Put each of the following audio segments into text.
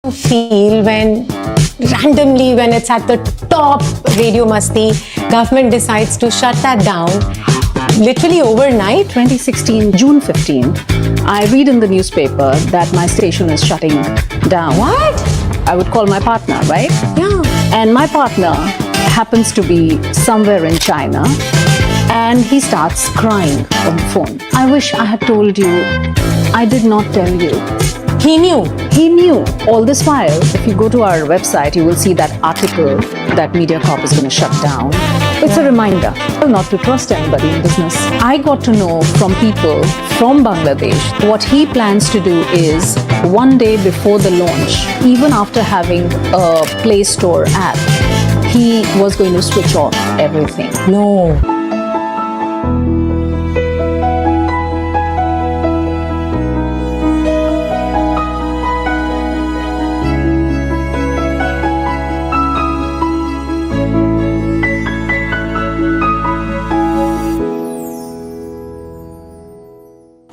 Feel when randomly when it's at the top Radio Masti, government decides to shut that down literally overnight? 2016, June 15, I read in the newspaper that my station is shutting down. What? I would call my partner, right? Yeah. And my partner happens to be somewhere in China, and he starts crying on the phone. I wish I had told you. I did not tell you. He knew. He knew. All this while, if you go to our website, you will see that article that MediaCorp is going to shut down. It's a reminder not to trust anybody in business. I got to know from people from Bangladesh what he plans to do is one day before the launch, even after having a Play Store app, he was going to switch off everything. No.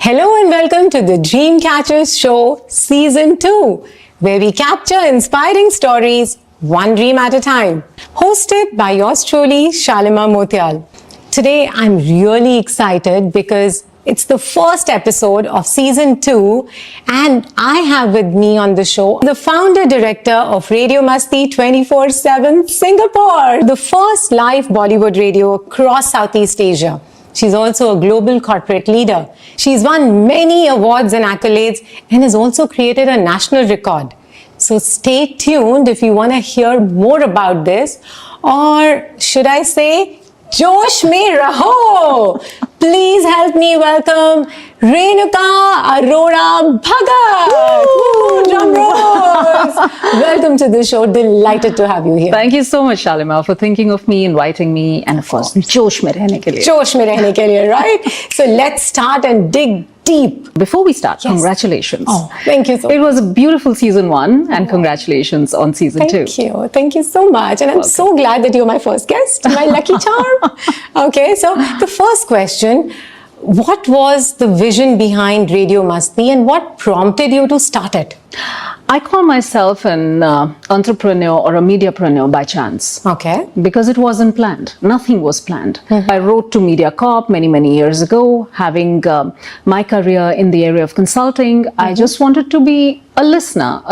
Hello and welcome to the Dreamcatchers Show Season 2, where we capture inspiring stories, one dream at a time. Hosted by yours truly, Shalima Motial. Today, I'm really excited because it's the first episode of Season 2, and I have with me on the show the founder-director of Radio Masti 24/7 Singapore, the first live Bollywood radio across Southeast Asia. She's also a global corporate leader. She's won many awards and accolades and has also created a national record. So stay tuned if you want to hear more about this, or should I say, Josh mein raho. Please help me welcome Renuka Arora Bhagat. Woo, drum rolls. Welcome to the show. Delighted to have you here. Thank you so much, Shalima, for thinking of me, inviting me, and of course, Josh mein rehne ke liye. Josh mein rehne ke liye, right? So let's start and dig deep. Before we start, Yes. Congratulations. Oh, thank you so much. It was a beautiful season 1, and congratulations on season 2. Thank you. Thank you so much. And I'm so glad that you're my first guest, my lucky charm. Okay, so the first question, what was the vision behind Radio Masti and what prompted you to start it? I call myself an entrepreneur or a mediapreneur by chance. Okay. Because it wasn't planned. Nothing was planned. I wrote to MediaCorp many years ago, having my career in the area of consulting. I just wanted to be a listener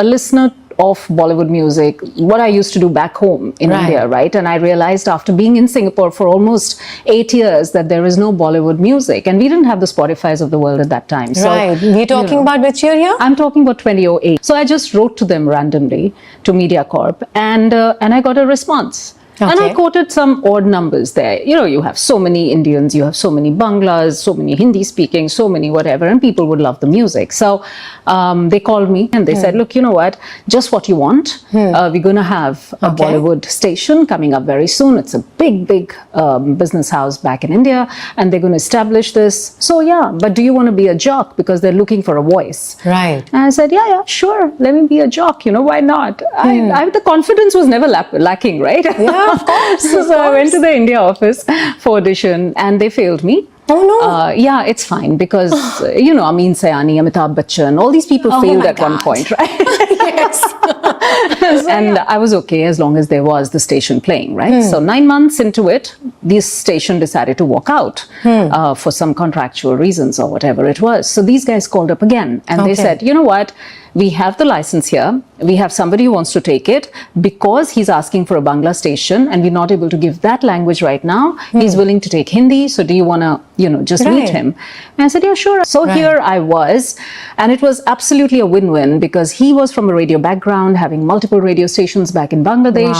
of Bollywood music, what I used to do back home in India, right? And I realized after being in Singapore for almost 8 years that there is no Bollywood music, and we didn't have the Spotifys of the world at that time. So, right. We're talking about which year here? I'm talking about 2008. So I just wrote to them randomly, to MediaCorp, and I got a response. Okay. And I quoted some odd numbers there. You know, you have so many Indians, you have so many Banglas, so many Hindi speaking, so many whatever, and people would love the music. So they called me and they said, look, you know what, just what you want. We're going to have a Bollywood station coming up very soon. It's a big business house back in India, and they're going to establish this. So yeah, but do you want to be a jock? Because they're looking for a voice. Right. And I said, yeah, sure. Let me be a jock. You know, why not? The confidence was never lacking, right? Yeah. Of course. So I went to the India office for audition, and they failed me. Oh no. Yeah, it's fine because, you know, Amin Sayani, Amitabh Bachchan, all these people failed at one point, right? Yes. And I was okay as long as there was the station playing, right? So 9 months into it, this station decided to walk out for some contractual reasons or whatever it was. So these guys called up again and they said, you know what? We have the license here. We have somebody who wants to take it because he's asking for a Bangla station and we're not able to give that language right now. He's willing to take Hindi. So do you want to, you know, just meet him? And I said, yeah, sure. So here I was, and it was absolutely a win-win because he was from a radio background, having multiple radio stations back in Bangladesh,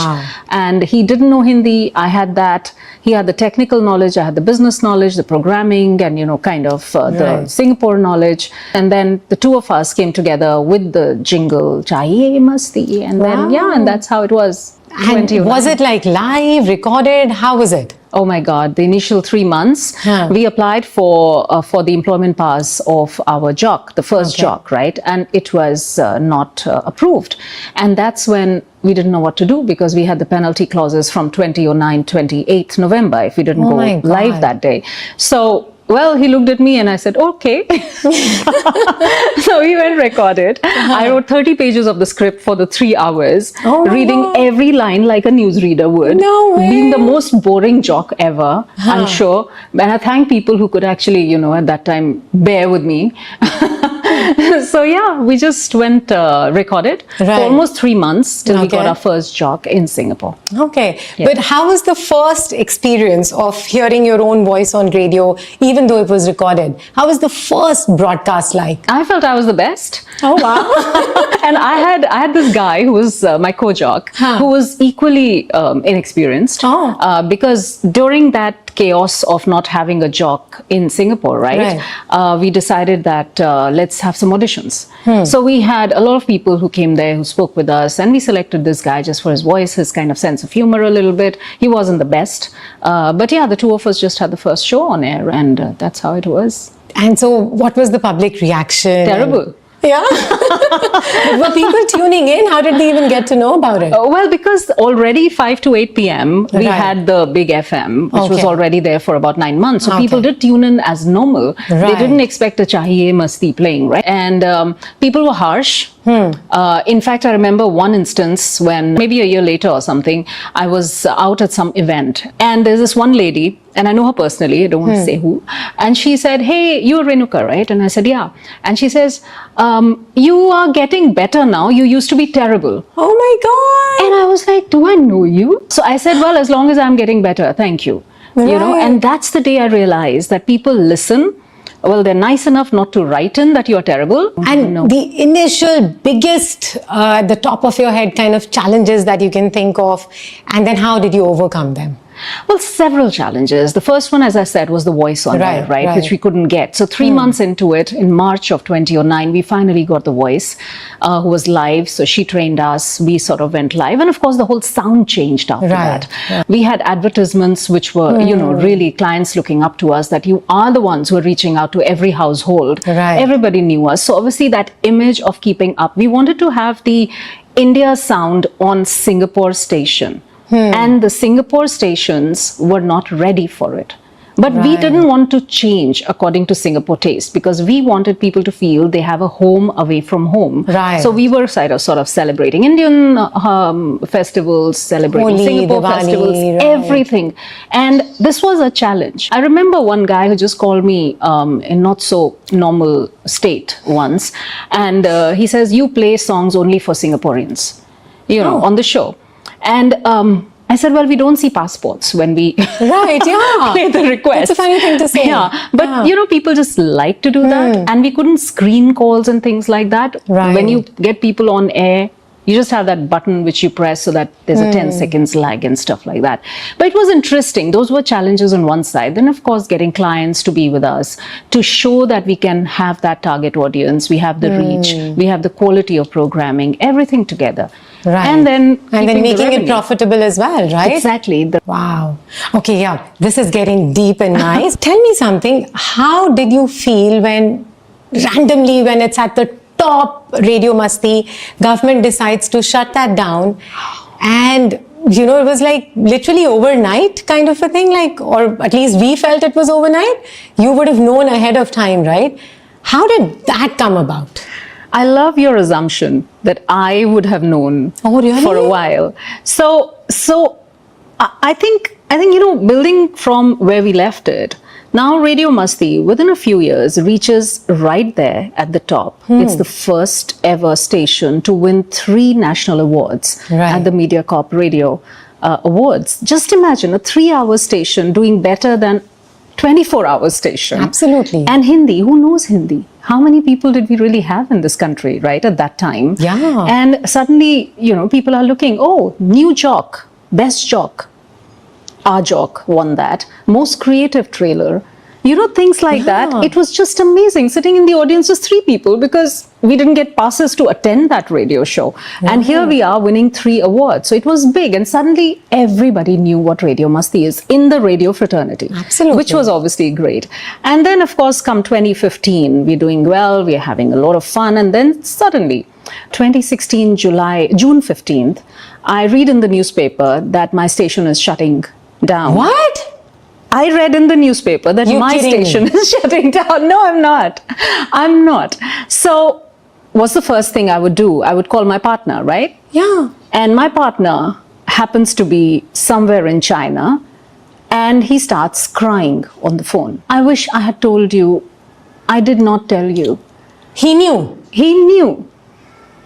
and he didn't know Hindi. I had that. He had the technical knowledge. I had the business knowledge, the programming, and, you know, kind of the Singapore knowledge. And then the two of us came together with the jingle, Chahiye Masti. And then, and that's how it was. And 2009. was it like live, recorded? How was it? Oh my God, the initial 3 months, we applied for the employment pass of our jock, the first jock, right? And it was not approved. And that's when we didn't know what to do, because we had the penalty clauses from 2009, 28th November if we didn't go live that day. So, well, he looked at me and I said, okay. So we went recorded. I wrote 30 pages of the script for the 3 hours, reading every line like a newsreader would. No way. Being the most boring jock ever, I'm sure. And I thank people who could actually, you know, at that time bear with me. So yeah, we just went recorded for almost 3 months till we got our first jock in Singapore. Okay. But how was the first experience of hearing your own voice on radio, even though it was recorded? How was the first broadcast like? I felt I was the best. Oh, wow. And I had this guy who was my co-jock, who was equally inexperienced. Because during that chaos of not having a jock in Singapore, we decided that let's have some auditions. So we had a lot of people who came there who spoke with us, and we selected this guy just for his voice, his kind of sense of humor a little bit. He wasn't the best. But yeah, the two of us just had the first show on air, and that's how it was. And so what was the public reaction? Terrible. Yeah. Were people tuning in? How did they even get to know about it? Well, because already 5 to 8 p.m. we had the big FM, which was already there for about 9 months. So people did tune in as normal. They didn't expect a MastiAVI Masti playing, right? And people were harsh. In fact, I remember one instance when maybe a year later or something, I was out at some event, and there's this one lady, and I know her personally, I don't want to say who, and she said, hey, you're Renuka, right? And I said, yeah. And she says, you are getting better now. You used to be terrible. Oh my God. And I was like, do I know you? So I said, well, as long as I'm getting better, thank you. You know, and that's the day I realized that people listen. Well, they're nice enough not to write in that you're terrible. And the initial biggest, at the top of your head kind of challenges that you can think of, and then how did you overcome them? Well, several challenges. The first one, as I said, was the voice on air, right? Which we couldn't get. So 3 months into it, in March of 2009, we finally got the voice who was live. So she trained us. We sort of went live. And of course, the whole sound changed after that. We had advertisements which were, you know, really clients looking up to us, that you are the ones who are reaching out to every household. Everybody knew us. So obviously that image of keeping up, we wanted to have the India sound on Singapore station. And the Singapore stations were not ready for it. But we didn't want to change according to Singapore taste, because we wanted people to feel they have a home away from home. So we were sort of celebrating Indian festivals, celebrating Singapore festivals, everything. And this was a challenge. I remember one guy who just called me in not so normal state once. And he says, you play songs only for Singaporeans, you know, on the show. And I said, well, we don't see passports when we play the request. It's a funny thing to say. But you know, people just like to do that. And we couldn't screen calls and things like that. When you get people on air, you just have that button which you press so that there's a 10 seconds lag and stuff like that. But it was interesting. Those were challenges on one side. Then, of course, getting clients to be with us to show that we can have that target audience. We have the reach. We have the quality of programming, everything together. And then making it profitable as well, right? Exactly. Wow. Okay, yeah. This is getting deep and nice. Tell me something. How did you feel when randomly, when it's at the top Radio Masti, government decides to shut that down, and you know, it was like literally overnight kind of a thing, like, or at least we felt it was overnight. You would have known ahead of time, right? How did that come about? I love your assumption that I would have known for a while. So I think, you know, building from where we left it, now Radio Masti, within a few years, reaches right there at the top. It's the first ever station to win 3 national awards at the MediaCorp Radio Awards. Just imagine a 3-hour station doing better than 24-hour station. Absolutely. And Hindi, who knows Hindi? How many people did we really have in this country, right, at that time? And suddenly, you know, people are looking, oh, new jock, best jock. Our jock won that. Most creative trailer. Things like that. It was just amazing. Sitting in the audience, just 3 people, because we didn't get passes to attend that radio show. And here we are winning 3 awards. So it was big. And suddenly everybody knew what Radio Masti is in the radio fraternity. Absolutely. Which was obviously great. And then, of course, come 2015, we're doing well, we're having a lot of fun. And then suddenly, 2016, June 15th, I read in the newspaper that my station is shutting down. What? I read in the newspaper that my station is shutting down. No, I'm not. I'm not. So what's the first thing I would do? I would call my partner, right? Yeah. And my partner happens to be somewhere in China, and he starts crying on the phone. I wish I had told you. I did not tell you. He knew. He knew.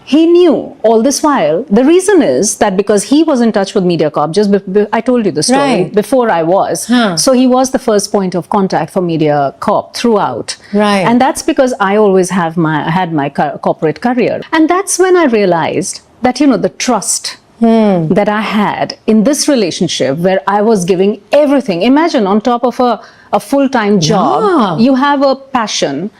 He knew all this while. The reason is that because he was in touch with MediaCorp, I told you the story, before I was. So he was the first point of contact for MediaCorp throughout. Right. And that's because I always had my corporate career. And that's when I realized that, the trust that I had in this relationship, where I was giving everything. Imagine, on top of a full-time job, you have a passion.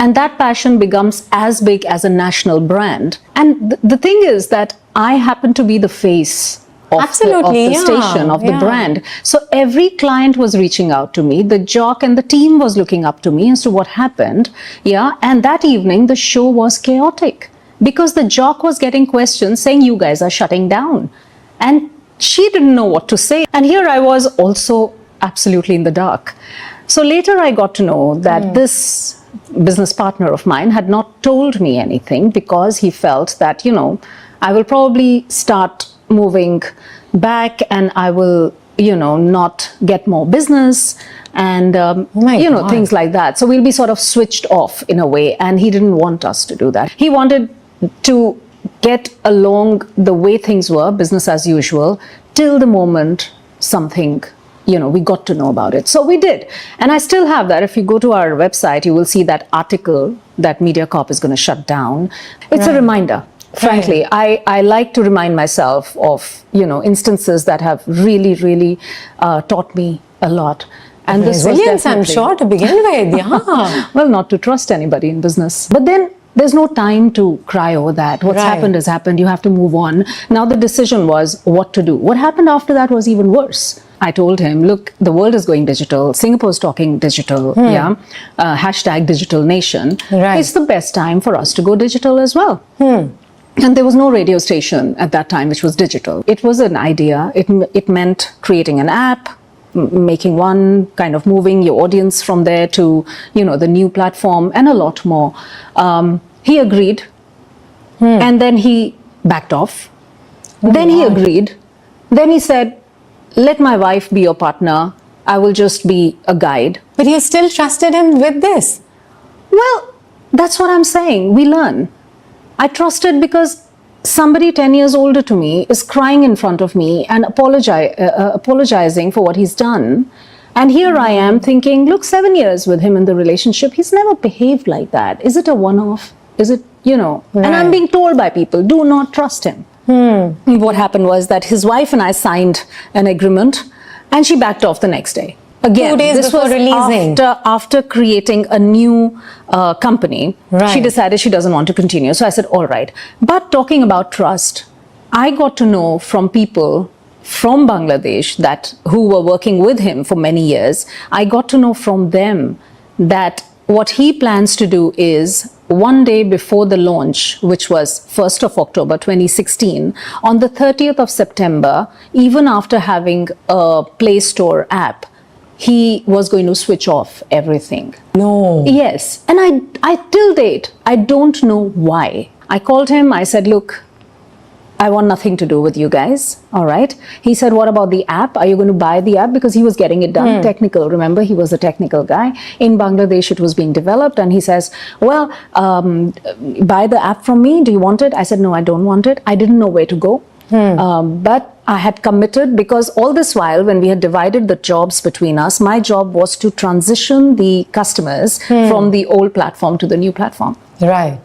And that passion becomes as big as a national brand. And the thing is that I happen to be the face of the station, of the brand. So every client was reaching out to me. The jock and the team was looking up to me as to what happened. Yeah. And that evening, the show was chaotic because the jock was getting questions saying, you guys are shutting down. And she didn't know what to say. And here I was also absolutely in the dark. So later I got to know that this business partner of mine had not told me anything because he felt that, I will probably start moving back and I will, not get more business and, things like that. So we'll be sort of switched off in a way. And he didn't want us to do that. He wanted to get along the way things were, business as usual, till the moment something we got to know about it. So we did. And I still have that. If you go to our website, you will see that article that MediaCorp is going to shut down. It's a reminder. Frankly, I like to remind myself of, instances that have really, really taught me a lot. And this was resilience, I'm sure, to begin with. Yeah. Well, not to trust anybody in business. But then there's no time to cry over that. What's happened has happened. You have to move on. Now the decision was what to do. What happened after that was even worse. I told him, look, the world is going digital. Singapore's talking digital. Hashtag digital nation. It's the best time for us to go digital as well. And there was no radio station at that time which was digital. It was an idea. It meant creating an app, making one, kind of moving your audience from there to, the new platform, and a lot more. He agreed. And then he backed off. Then he agreed. Then he said, let my wife be your partner. I will just be a guide. But you still trusted him with this? Well, that's what I'm saying. We learn. I trusted because somebody 10 years older to me is crying in front of me and apologizing for what he's done. And here I am thinking, look, 7 years with him in the relationship, he's never behaved like that. Is it a one-off? Is it, And I'm being told by people, do not trust him. What happened was that his wife and I signed an agreement and she backed off the next day. Again, 2 days this before was releasing. After creating a new company. She decided she doesn't want to continue. So I said, all right. But talking about trust, I got to know from people from Bangladesh who were working with him for many years. I got to know from them that what he plans to do is one day before the launch, which was 1st of October 2016, on the 30th of September, even after having a Play Store app, he was going to switch off everything. No. Yes. And I till date, I don't know why. I called him. I said, look, I want nothing to do with you guys. All right. He said, what about the app? Are you going to buy the app? Because he was getting it done. Technical. Remember, he was a technical guy. In Bangladesh, it was being developed. And he says, well, buy the app from me. Do you want it? I said, no, I don't want it. I didn't know where to go. But I had committed because all this while, when we had divided the jobs between us, my job was to transition the customers from the old platform to the new platform. Right.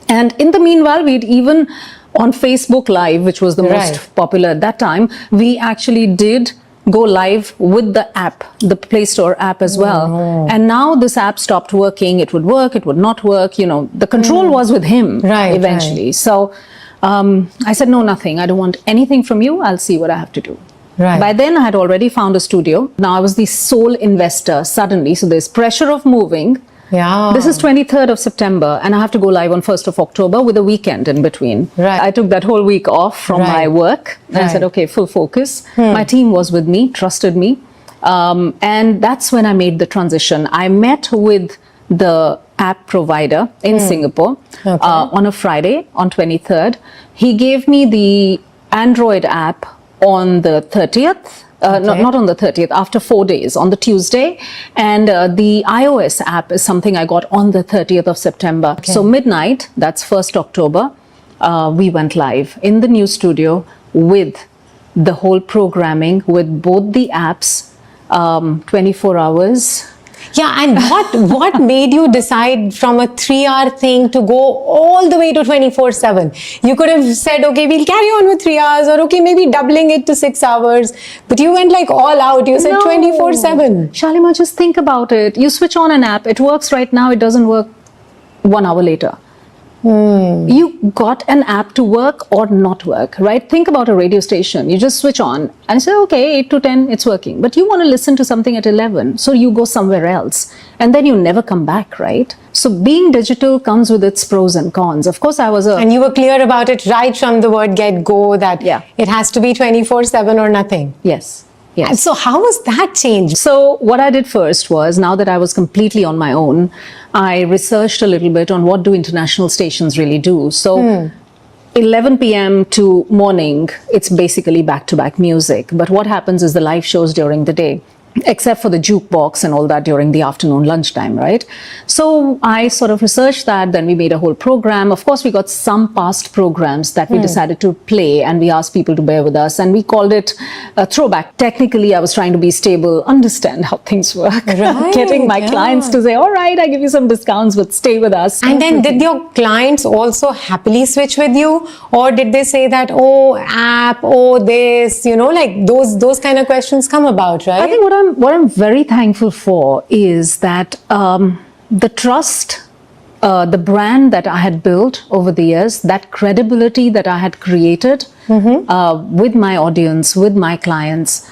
And in the meanwhile, we'd even on Facebook Live, which was the most popular at that time, we actually did go live with the app, the Play Store app as well. And now this app stopped working. It would work, it would not work. You know, the control was with him eventually. So I said, no, nothing. I don't want anything from you. I'll see what I have to do. By then, I had already found a studio. Now I was the sole investor suddenly. So there's pressure of moving. This is 23rd of September and I have to go live on 1st of October with a weekend in between. I took that whole week off from my work and I said, okay, full focus. My team was with me, trusted me. And that's when I made the transition. I met with the app provider in Singapore on a Friday on 23rd. He gave me the Android app on the 30th. Not on the 30th, after 4 days, on the Tuesday. And the iOS app is something I got on the 30th of September. So midnight, that's 1st October, we went live in the new studio with the whole programming, with both the apps, 24 hours. And what made you decide from a 3-hour thing to go all the way to 24/7? You could have said, okay, we'll carry on with 3 hours, or okay, maybe doubling it to 6 hours. But you went like all out. You said 24/7. Shalima, just think about it. You switch on an app, it works right now, it doesn't work 1 hour later. You got an app to work or not work, right? Think about a radio station. You just switch on and say, okay, 8 to 10, it's working. But you want to listen to something at 11, so you go somewhere else. And then you never come back, right? So being digital comes with its pros and cons. Of course, And you were clear about it right from the word get-go that it has to be 24/7 or nothing. Yes. So how was that changed? So what I did first was, now that I was completely on my own, I researched a little bit on what do international stations really do. So 11 p.m. to morning, it's basically back-to-back music. But what happens is the live shows during the day, except for the jukebox and all that during the afternoon lunchtime, right? So I sort of researched that, then we made a whole program. Of course, we got some past programs that we decided to play and we asked people to bear with us and we called it a throwback. Technically, I was trying to be stable, understand how things work, getting my clients to say, all right, I give you some discounts, but stay with us. And then did your clients also happily switch with you? Or did they say that, oh, app, oh, this, you know, like those kind of questions come about, right? I think what I'm very thankful for is that the trust, the brand that I had built over the years, that credibility that I had created with my audience, with my clients,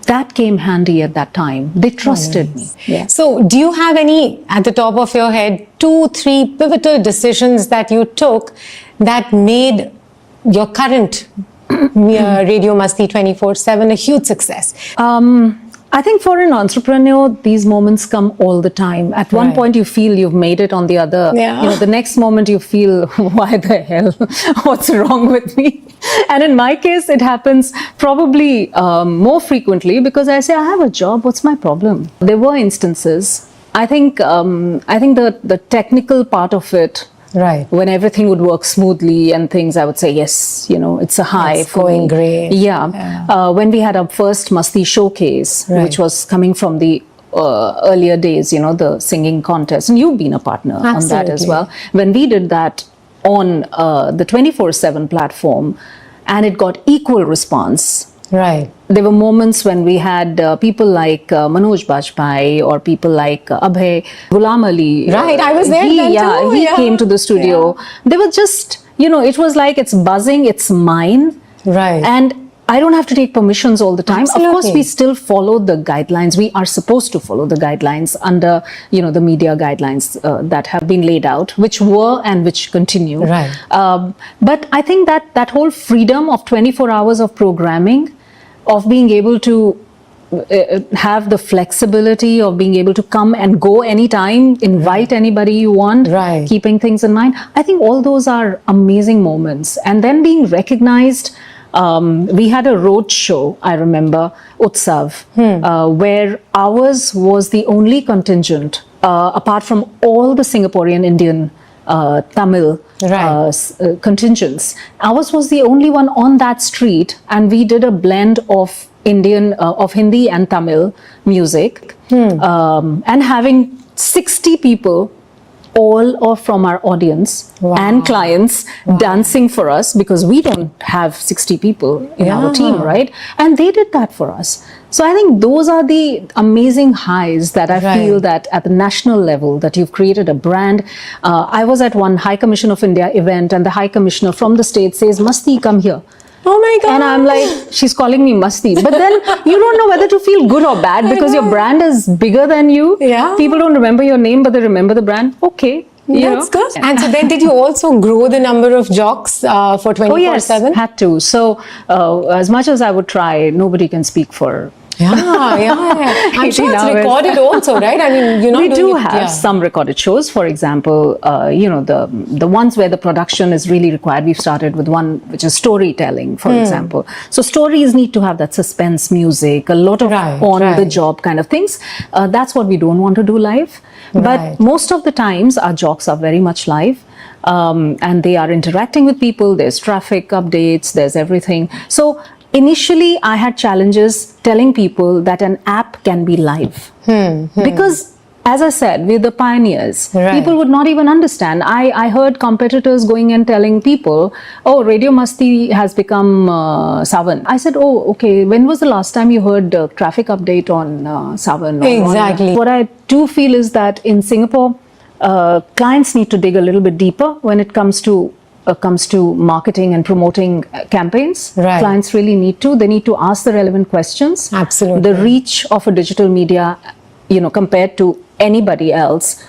that came handy at that time. They trusted me. So do you have any, at the top of your head, 2-3 pivotal decisions that you took that made your current Radio Masti 24/7 a huge success? I think for an entrepreneur, these moments come all the time. At one point, you feel you've made it. On the other, you know, the next moment you feel, why the hell? What's wrong with me? And in my case, it happens probably more frequently because I say, I have a job. What's my problem? There were instances. I think the technical part of it, when everything would work smoothly and things, I would say, yes, you know, it's a high. It's going great. When we had our first Masti showcase, which was coming from the earlier days, you know, the singing contest, and you've been a partner on that as well. When we did that on the 24/7 platform, and it got equal response. There were moments when we had people like Manoj Bajpayee or people like Abhay, Ghulam Ali. I was there then too. He came to the studio. They were just, you know, it was like it's buzzing, it's mine. And I don't have to take permissions all the time. Of course, we still follow the guidelines. We are supposed to follow the guidelines under, you know, the media guidelines that have been laid out, which were and which continue. But I think that whole freedom of 24 hours of programming, of being able to have the flexibility of being able to come and go anytime, invite anybody you want, keeping things in mind. I think all those are amazing moments. And then being recognized. We had a road show, I remember, Utsav, where ours was the only contingent, apart from all the Singaporean, Indian, Tamil contingents. Ours was the only one on that street, and we did a blend of Hindi and Tamil music, and having 60 people all of from our audience and clients dancing for us, because we don't have 60 people in our team, right? And they did that for us. So I think those are the amazing highs that I feel that at the national level, that you've created a brand. I was at one High Commission of India event, and the High Commissioner from the state says, Masti, come here. Oh my God. And I'm like, she's calling me Masti. But then you don't know whether to feel good or bad, because your brand is bigger than you. Yeah. People don't remember your name, but they remember the brand. Okay. That's good. And so then did you also grow the number of jocks for 24/7? Oh yes, had to. So as much as I would try, nobody can speak for... Yeah. I'm sure it's recorded also, right? I mean, you know, we do have some recorded shows. For example, you know, the ones where the production is really required. We've started with one which is storytelling, for example. So stories need to have that suspense music, a lot of on the job kind of things. That's what we don't want to do live. But most of the times our jocks are very much live. And they are interacting with people. There's traffic updates, there's everything. So initially, I had challenges telling people that an app can be live. Because, as I said, we're the pioneers. People would not even understand. I heard competitors going and telling people, oh, Radio Masti has become Savan. I said, oh, okay, when was the last time you heard traffic update on Savan? Exactly. What I do feel is that in Singapore, clients need to dig a little bit deeper when it comes to marketing and promoting campaigns. Clients really need to. They need to ask the relevant questions. Absolutely. The reach of a digital media, you know, compared to anybody else.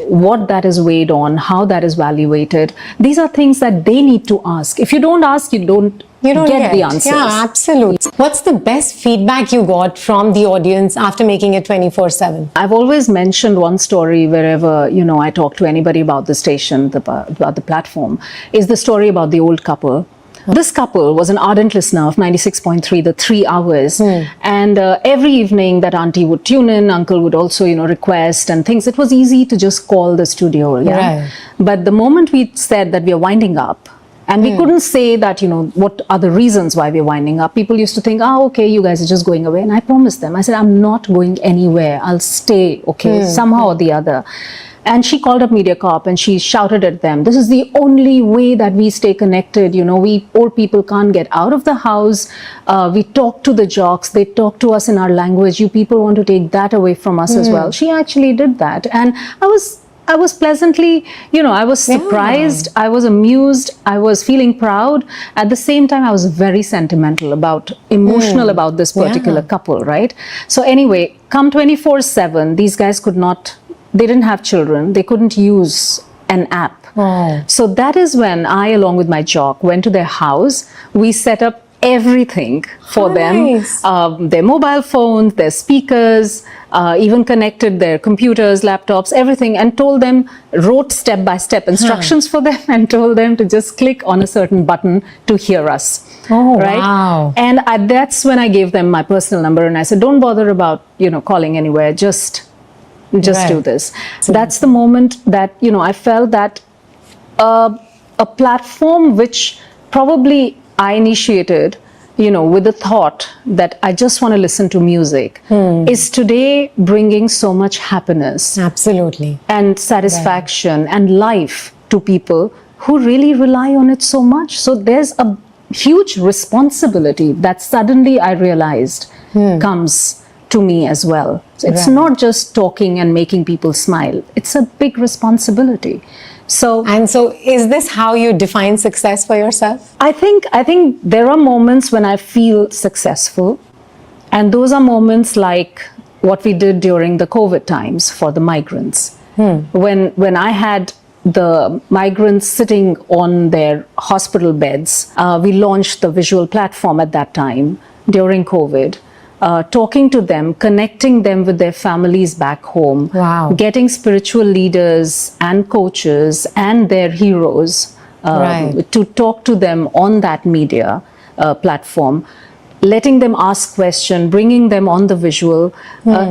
What that is weighed on, how that is evaluated. These are things that they need to ask. If you don't ask, you don't get the answers. Yeah, absolutely. What's the best feedback you got from the audience after making it 24/7? I've always mentioned one story wherever, you know, I talk to anybody about the station, about the platform, is the story about the old couple. This couple was an ardent listener of 96.3, the 3 hours. And every evening that auntie would tune in, uncle would also, you know, request and things. It was easy to just call the studio. But the moment we said that we are winding up, and we couldn't say that, you know, what are the reasons why we're winding up. People used to think, oh, okay, you guys are just going away. And I promised them, I said, I'm not going anywhere. I'll stay, okay, somehow or the other. And she called up MediaCorp and she shouted at them, this is the only way that we stay connected. You know, we old people can't get out of the house. We talk to the jocks. They talk to us in our language. You people want to take that away from us as well. She actually did that. And I was pleasantly, you know, I was surprised, I was amused, I was feeling proud. At the same time, I was very sentimental emotional about this particular couple, right? So anyway, come 24/7, these guys they didn't have children, they couldn't use an app. So that is when I, along with my jock, went to their house. We set up everything for them, their mobile phones, their speakers, even connected their computers, laptops, everything, and wrote step-by-step instructions for them and told them to just click on a certain button to hear us. Wow. And that's when I gave them my personal number and I said, don't bother about, you know, calling anywhere, just do this. So that's the moment that, you know, I felt that a platform which probably I initiated, you know, with the thought that I just want to listen to music, is today bringing so much happiness. Absolutely. And satisfaction and life to people who really rely on it so much. So there's a huge responsibility that suddenly I realized comes to me as well. So it's not just talking and making people smile. It's a big responsibility. So is this how you define success for yourself? I think there are moments when I feel successful, and those are moments like what we did during the COVID times for the migrants. When I had the migrants sitting on their hospital beds, we launched the visual platform at that time during COVID. Talking to them, connecting them with their families back home, getting spiritual leaders and coaches and their heroes to talk to them on that media platform, letting them ask questions, bringing them on the visual,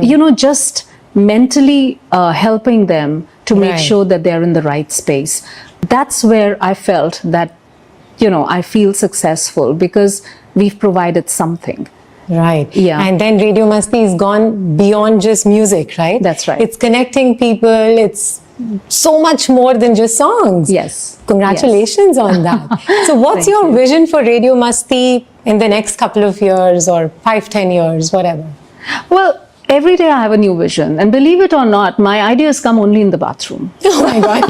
you know, just mentally helping them to make sure that they're in the right space. That's where I felt that, you know, I feel successful because we've provided something. And then Radio Masti has gone beyond just music, right? That's right. It's connecting people, it's so much more than just songs. Yes. Congratulations on that. So what's Thank your you. vision for Radio Masti in the next couple of years or 5-10 years, whatever? Well, every day I have a new vision. And believe it or not, my ideas come only in the bathroom. Oh my God.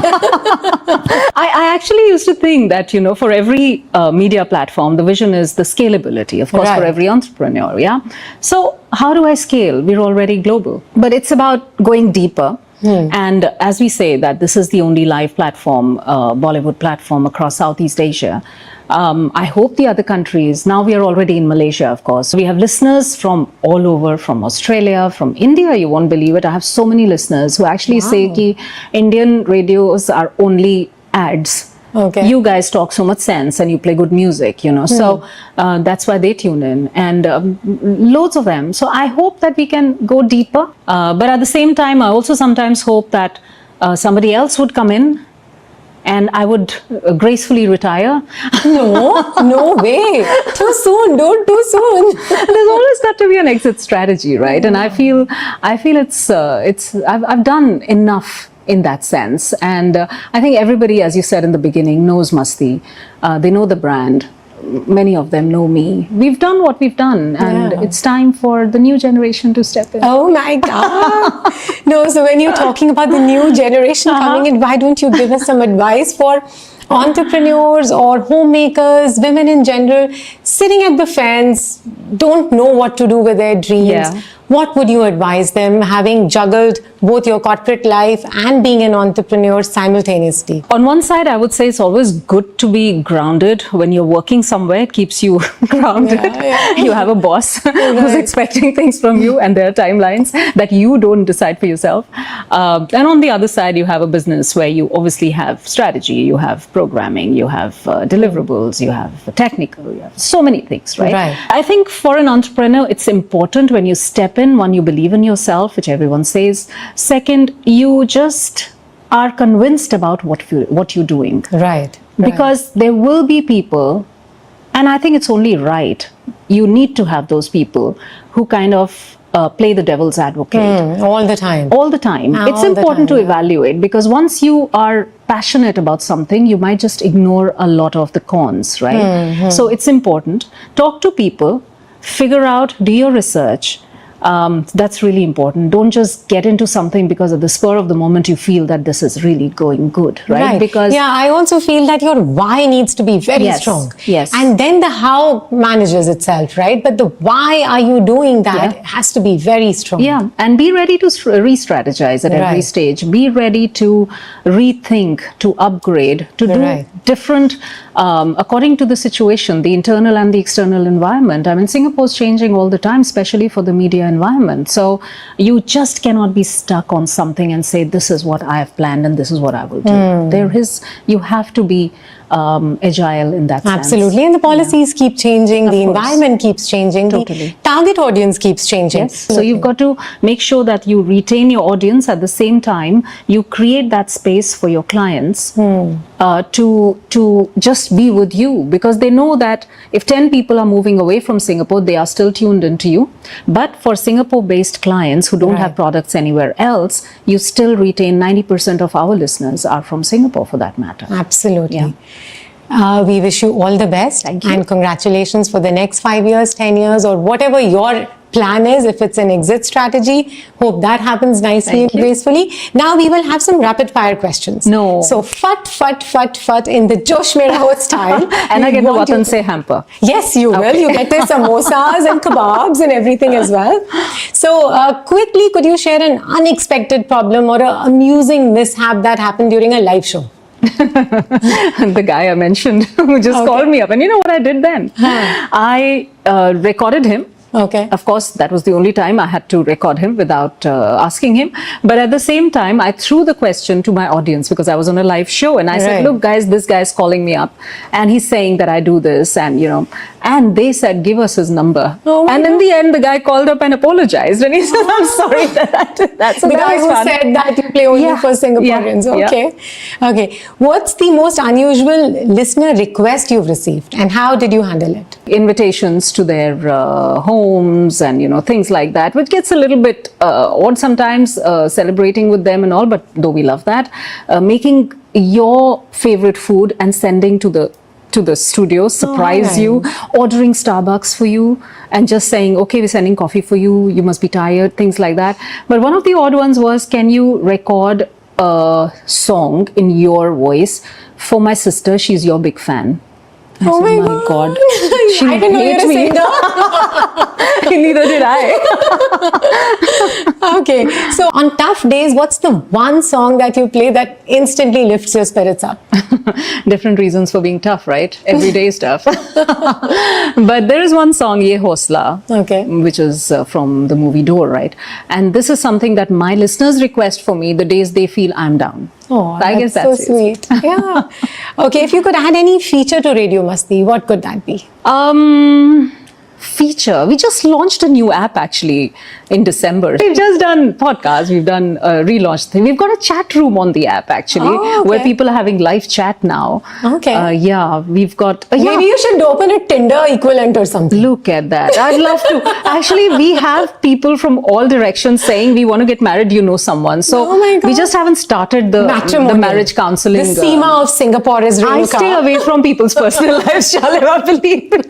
I actually used to think that, for every media platform, the vision is the scalability, of course, for Right. every entrepreneur, yeah? So how do I scale? We're already global. But it's about going deeper. And as we say that this is the only live platform, Bollywood platform across Southeast Asia, I hope the other countries, now we are already in Malaysia, of course. We have listeners from all over, from Australia, from India, you won't believe it. I have so many listeners who actually say that Indian radios are only ads. Okay. You guys talk so much sense and you play good music, So that's why they tune in, and loads of them. So I hope that we can go deeper. But at the same time, I also sometimes hope that somebody else would come in and I would gracefully retire. No way. Too soon, dude, too soon. There's always got to be an exit strategy, right? And I feel I've done enough in that sense. And I think everybody, as you said in the beginning, knows Masti. They know the brand. Many of them know me. We've done what we've done, and it's time for the new generation to step in. Oh my God. No, so when you're talking about the new generation coming in, why don't you give us some advice for entrepreneurs or homemakers, women in general, sitting at the fence, don't know what to do with their dreams? Yeah. What would you advise them, having juggled both your corporate life and being an entrepreneur simultaneously? On one side, I would say it's always good to be grounded. When you're working somewhere, it keeps you grounded. You have a boss who's expecting things from you, and there are timelines that you don't decide for yourself. And on the other side, you have a business where you obviously have strategy, you have programming, you have deliverables, you have technical, you have so many things, right? I think for an entrepreneur, it's important when you step in, one, you believe in yourself, which everyone says. Second, you just are convinced about what you're doing. Right. Because there will be people, and I think it's only right, you need to have those people who kind of play the devil's advocate. All the time. All the time. It's important to evaluate, because once you are passionate about something, you might just ignore a lot of the cons, right? So it's important. Talk to people, figure out, do your research. That's really important. Don't just get into something because at the spur of the moment you feel that this is really going good, right? Because I also feel that your why needs to be very strong. Yes. And then the how manages itself, right? But the why are you doing that has to be very strong. Yeah, and be ready to re-strategize at every stage. Be ready to rethink, to upgrade, to do different, according to the situation, the internal and the external environment. I mean, Singapore's changing all the time, especially for the media environment. So you just cannot be stuck on something and say, this is what I have planned and this is what I will do. You have to be agile in that sense. Absolutely. And the policies keep changing, the environment keeps changing, the target audience keeps changing. Yes. So you've got to make sure that you retain your audience. At the same time, you create that space for your clients to just be with you, because they know that if 10 people are moving away from Singapore, they are still tuned into you. But for Singapore-based clients who don't have products anywhere else, you still retain 90% of our listeners are from Singapore, for that matter. Absolutely. We wish you all the best. Thank you. And congratulations for the next 5 years, 10 years, or whatever your plan is. If it's an exit strategy, hope that happens nicely and gracefully. Now we will have some rapid fire questions. So fut in the Josh Mera Ho style. And I get the Watan Se hamper. Yes, you will. You get the samosas and kebabs and everything as well. So quickly, could you share an unexpected problem or an amusing mishap that happened during a live show? The guy I mentioned who just called me up, and you know what I did then? I recorded him. Of course, that was the only time I had to record him without asking him. But at the same time, I threw the question to my audience because I was on a live show, and I said, look guys, this guy's calling me up and he's saying that I do this, and and they said, give us his number. And in the end, the guy called up and apologized, and he said, I'm sorry that I did that. So the guy who said that you play only for Singaporeans. Okay. What's the most unusual listener request you've received, and how did you handle it? Invitations to their home homes and, things like that, which gets a little bit odd sometimes, celebrating with them and all, but though we love that, making your favorite food and sending to the studio, surprise you, ordering Starbucks for you and just saying, okay, we're sending coffee for you, you must be tired, things like that. But one of the odd ones was, can you record a song in your voice for my sister? She's your big fan. I Oh said, my God. She'll I didn't know you hate were a me. singer. Neither did I. Okay, so on tough days, what's the one song that you play that instantly lifts your spirits up? Different reasons for being tough, right? Every day is tough. But there is one song, Ye Hosla, Okay. which is from the movie Door, right? And this is something that my listeners request for me the days they feel I'm down. Oh, I guess so that's it. sweet. Yeah. Okay, if you could add any feature to Radio Masti, what could that be? Feature. We just launched a new app actually in December. We've just done podcasts. We've done a relaunch thing. We've got a chat room on the app actually, Oh, okay. where people are having live chat now. Okay. Yeah, we've got. Maybe you should open a Tinder equivalent or something. Look at that. I'd love to. Actually, we have people from all directions saying we want to get married, someone. So Oh my God. we just haven't started the Matrimonial. marriage counseling. The Seema of Singapore is Renuka. I stay away from people's personal lives, Shalima, believe me.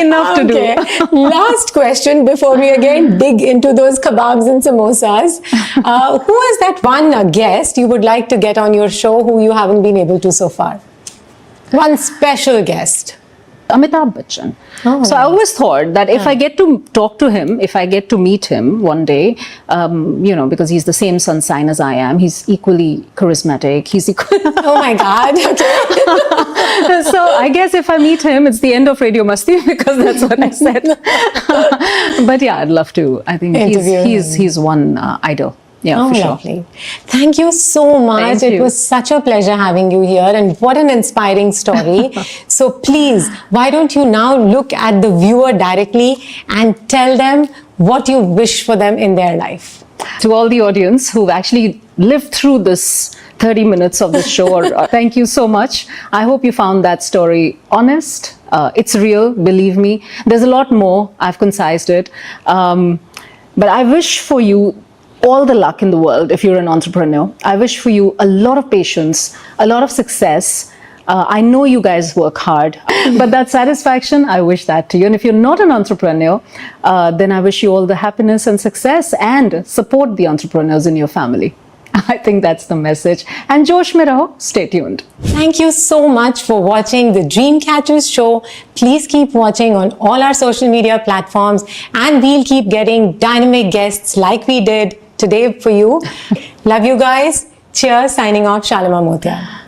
Enough to do. Okay. Last question before we again dig into those kebabs and samosas. Who is that one guest you would like to get on your show who you haven't been able to so far? One special guest. Amitabh Bachchan. Oh, So I always thought that if I get to talk to him, if I get to meet him one day, because he's the same sun sign as I am, he's equally charismatic. He's equally. Oh my God. Okay. So I guess if I meet him, it's the end of Radio Masti because that's what I said. But yeah, I'd love to. I think Interview he's one idol. Yeah, Oh, for sure. lovely. Thank you so much. Thank It you. was such a pleasure having you here, and what an inspiring story. So please, why don't you now look at the viewer directly and tell them what you wish for them in their life? To all the audience who've actually lived through this 30 minutes of the show, thank you so much. I hope you found that story honest. It's real, believe me. There's a lot more. I've concised it. But I wish for you all the luck in the world if you're an entrepreneur. I wish for you a lot of patience, a lot of success. I know you guys work hard, but that satisfaction, I wish that to you. And if you're not an entrepreneur, then I wish you all the happiness and success, and support the entrepreneurs in your family. I think that's the message. And Josh mein raho, stay tuned. Thank you so much for watching the Dreamcatchers show. Please keep watching on all our social media platforms, and we'll keep getting dynamic guests like we did today for you. Love you guys. Cheers. Signing off, Shalima Motia.